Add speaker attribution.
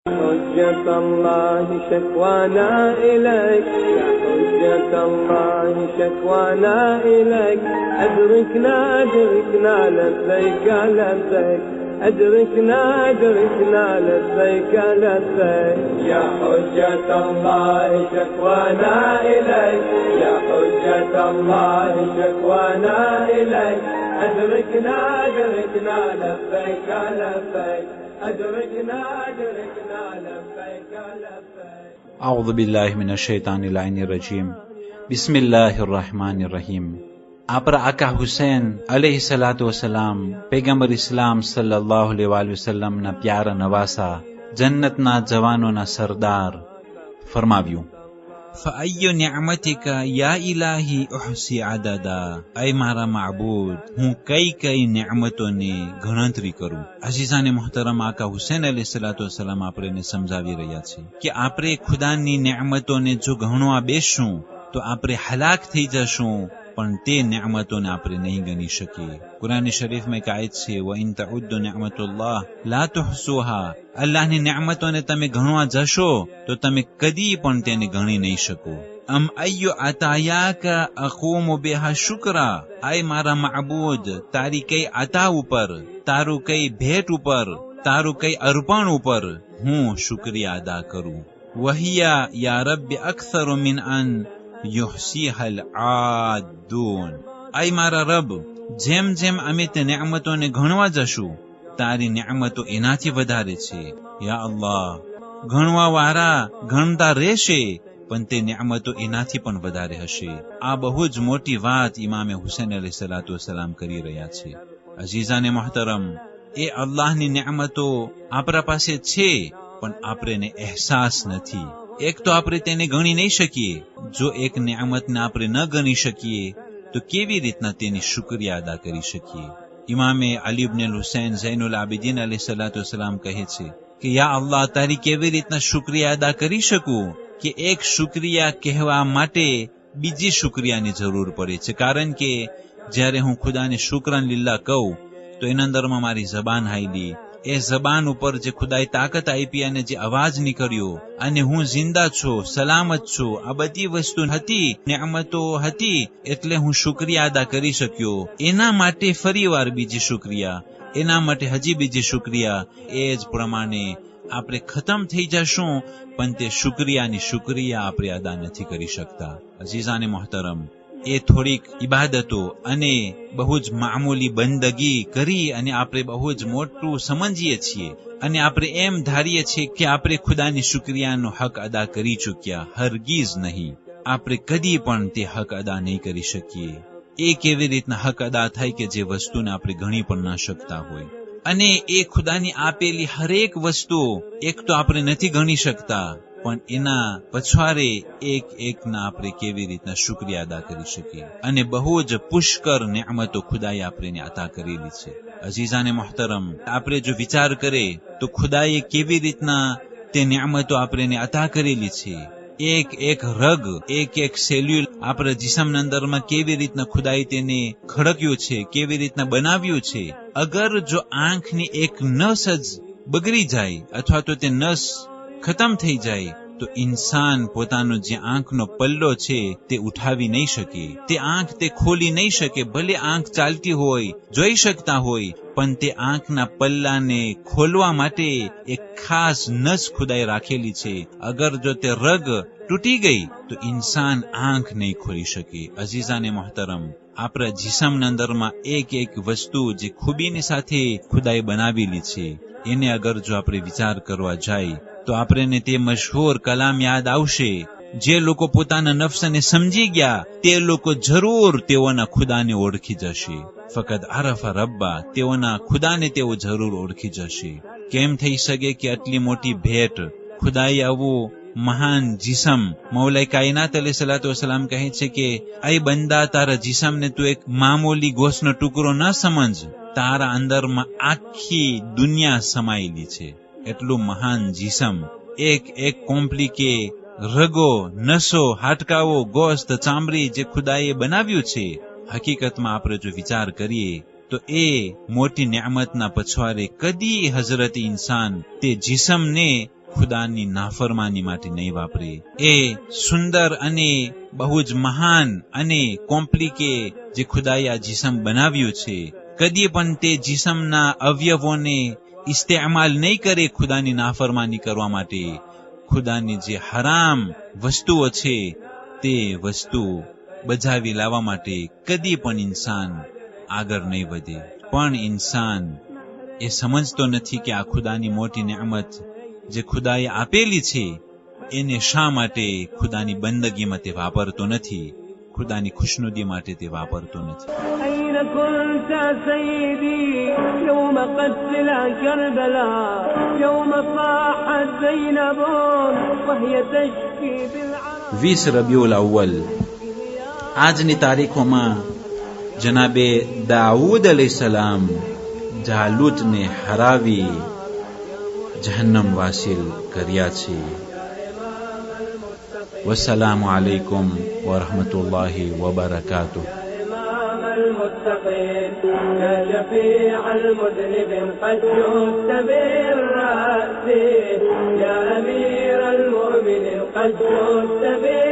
Speaker 1: حجة الله شكوانا إليك، يا حجة الله شكوانا إليك، أدركنا أدركنا لبيك لبيك، أدركنا أدركنا لبيك لبيك، يا حجة الله شكوانا إليك، يا حجة الله شكوانا إليك، أدركنا أدركنا لبيك لبيك، أدركنا أدركنا لبيك لبيك.
Speaker 2: أعوذ بالله من الشيطان اللعين الرجيم. بسم الله الرحمن الرحیم. આપણા આકા હુસૈન અલૈહિ સલાતુ વસલામ પૈગંબર ઇસ્લામ સલ્લલ્લાહુ અલૈહિ વસલ્લમના પ્યારા નવાસા, જન્નતના જવાનોના સરદાર ફરમાવ્યું, فأي نعمتك يا إلهي أحصي عددا. أي મારા માબૂદ, હું કઈ કઈ નિዕમતોની ગણતરી કરું. અઝીઝાને મુહતરમ આકા હુસૈન અલૈહિ સલાતુ વસલામ આપણે સમજાવી રહ્યા છે કે આપણે ખુદાની નિዕમતોને જો ગણવા બેસશું તો આપણે હલાક થઈ જશું, પણ તે નિዕમતોને આપણે નહીં ગણી શકીએ. કુરાન શરીફમાં એક આયત છે, વઇન તઉદ્દુ નિዕમતુલ્લાહ લા તુહસુહા. અલ્લાહની નિዕમતોને તમે ગણવા જશો તો તમે કદી પણ તેને ગણી નહીં શકો. અમ અય્યુ અતાયાકા અકૂમુ બિહા શુક્રા. આય મારા માબૂદ, તારી કઈ અતા ઉપર, તારું કઈ ભેટ ઉપર, તારું કઈ અર્પણ ઉપર હું શુક્રિયા અદા કરું. વહિયા યા રબ્બી અક્સરુ મિન અન યુહસીહલ આદૂન. આય મારા રબ, જેમ જેમ અમે તે નિዕમતોને ગણવા જશું, તારી નિዕમતો એનાથી વધારે છે. યા અલ્લાહ, ગણવા વાળા ગણતા રહેશે, પણ તે નિዕમતો એનાથી પણ વધારે હશે. આ બહુ જ મોટી વાત ઇમામે હુસૈન અલૈહિ સલાતુ વસલામ કરી રહ્યા છે. અઝીઝાને મુહતરમ, એ અલ્લાહની નિዕમતો આપણા પાસે છે, પણ આપણને અહેસાસ નથી. એક તો આપણે તેને ગણી નહીં શકીએ. જો એક નિયામતને આપણે ન ગણી શકીએ તો કેવી રીતના તેની શુક્રિયા અદા કરી શકીએ. ઇમામે અલી ઇબ્ન હુસૈન ઝૈનુલ આબિદીન અલૈહિ સલાતુ વસલામ કહે છે કે યા અલ્લાહ, તારી કેવી રીતના શુક્રિયા અદા કરી શકું કે એક શુક્રિયા કહેવા માટે બીજી શુક્રિયાની જરૂર પડે છે. કારણ કે જ્યારે હું ખુદાને શુક્રન લિલ્લાહ કહું તો એના અંદરમાં મારી જબાન હાઈલી, એ જબાન ઉપર જે ખુદાએ તાકાત આપી અને જે અવાજ નીકળ્યો, અને હું જિંદા છું, સલામત છું, આ બધી વસ્તુ હતી, નિዕમતો હતી, એટલે હું શુક્રિયા અદા કરી શક્યો. એના માટે ફરીવાર બીજી શુક્રિયા, એના માટે હજી બીજી શુક્રિયા. એ જ પ્રમાણે આપણે ખતમ થઈ જશું, પણ તે શુક્રિયાની શુક્રિયા આપણે અદા નથી કરી શકતા. અઝીઝાને મોહતરમ, એ થોડીક ઇબાદતો અને બહુ જ મામૂલી બંદગી કરી અને આપણે બહુ જ મોટું સમજીએ છીએ અને આપણે એમ ધારીએ છીએ કે આપણે ખુદાની શુક્રિયાનો હક અદા કરી ચૂક્યા. હરગીઝ નહીં. આપણે કદી પણ તે હક અદા નહીં કરી શકીએ. એ કેવી રીતના હક અદા થાય કે જે વસ્તુને આપણે ગણી પણ ના શકતા હોય. અને એ ખુદાની આપેલી હરેક વસ્તુ એક તો આપણે નથી ગણી શકતા, પણ એના પછવારે એક એકના આપણે કેવી રીતના શુક્રિયા અદા કરી શકીએ. અને બહુ જ પુષ્કર નિዕમતો ખુદાએ આપણને અતા કરેલી છે. અઝીઝાને મુહતરમ, આપણે જો વિચાર કરીએ તો ખુદાએ કેવી રીતના તે નિዕમતો આપણને અતા કરેલી છે. એક એક રગ, એક એક સેલ્યુલ આપણા જિસ્મના અંદરમાં કેવી રીતના ખુદાએ તેને ખડક્યું છે, કેવી રીતના બનાવ્યું છે. અગર જો આંખની એક નસ જ બગડી જાય અથવા તો તે નસ ખતમ થઈ જાય તો ઇન્સાન પોતાનો જે આંખનો પલ્લો છે તે ઉઠાવી નહીં શકે. તે આંખ તે ખોલી નહીં શકે. ભલે આંખ ચાલતી હોય, જોઈ શકતા હોય, પણ તે આંખના પલ્લાને ખોલવા માટે એક ખાસ નસ ખુદાએ રાખેલી છે. અગર જો તે રગ તૂટી ગઈ તો ઇન્સાન આંખ નહીં ખોલી શકે. અઝીઝાને મોહતરમ, આપણા જિસ્મના અંદરમાં એક એક વસ્તુ જે ખૂબીની સાથે ખુદાએ બનાવેલી છે, એને અગર જો આપણે વિચાર કરવા જાય તો આપણને તે મશહૂર કલામ યાદ આવશે, જે લોકો પોતાના નફ્સને સમજી ગયા તે લોકો જરૂર તેઓના ખુદાને ઓળખી જશે. ફકત આરફા રબ્બા, તેઓના ખુદાને તેઓ જરૂર ઓળખી જશે. કેમ થઈ શકે કે આટલી મોટી ભેટ ખુદાએ આવું મહાન જિસમ, મૌલાએ કાયનાત અલૈહિ સલાતુ વસલામ કહે છે કે આય બંદા, તારા જિસમને તું એક મામૂલી ગોશનો ટુકડો ન સમજ, તારા અંદરમાં આખી દુનિયા સમાયેલી છે. એટલું મહાન જિસમ, એક એક કોમ્પ્લિકે રગો, નસો, હાડકાઓ, ગોસ્ત, ચામડી જે ખુદાએ બનાવ્યું છે, હકીકતમાં આપણે જો વિચાર કરીએ તો એ મોટી નિયામતના પછવારે કદી હઝરત ઇન્સાન તે જિસમને ખુદાની નાફરમાની માટે નહીં વાપરે. એ સુંદર અને બહુ જ મહાન અને કોમ્પ્લિકે જે ખુદાએ આ જીસમ બનાવ્યું છે, કદી પણ તે જીસમના અવયવોને ઇસ્તેમાલ નહીં કરે ખુદાની નાફરમાની કરવા માટે. ખુદાની જે હરામ વસ્તુઓ છે તે વસ્તુ બજાવી લાવવા માટે કદી પણ ઇન્સાન આગળ નહીં વધે. પણ ઇન્સાન એ સમજતો નથી કે આ ખુદાની મોટી નેમત જે ખુદાએ આપેલી છે એને શા માટે ખુદાની બંદગીમાં તે વાપરતો નથી, ખુદાની ખુશનુદી માટે તે વાપરતો નથી.
Speaker 1: أين كنت سيدي يوم قتل كربلاء يوم صاحت زينب وهي تشكي بالعرب.
Speaker 2: 20 રબીઉલ અવ્વલ આજની તારીખોમાં જનાબે દાઉદ અલૈહિસ્સલામ જાલૂતને હરાવી જહન્નમ વાસિલ કર્યા છે. વસ્સલામુ અલૈકુમ વરહમતુલ્લાહિ વબરકાતુહ.
Speaker 1: المتقين يا شفيع المذنبين قد جئت بالرأس يا أمير المؤمنين قد جئت بالرأس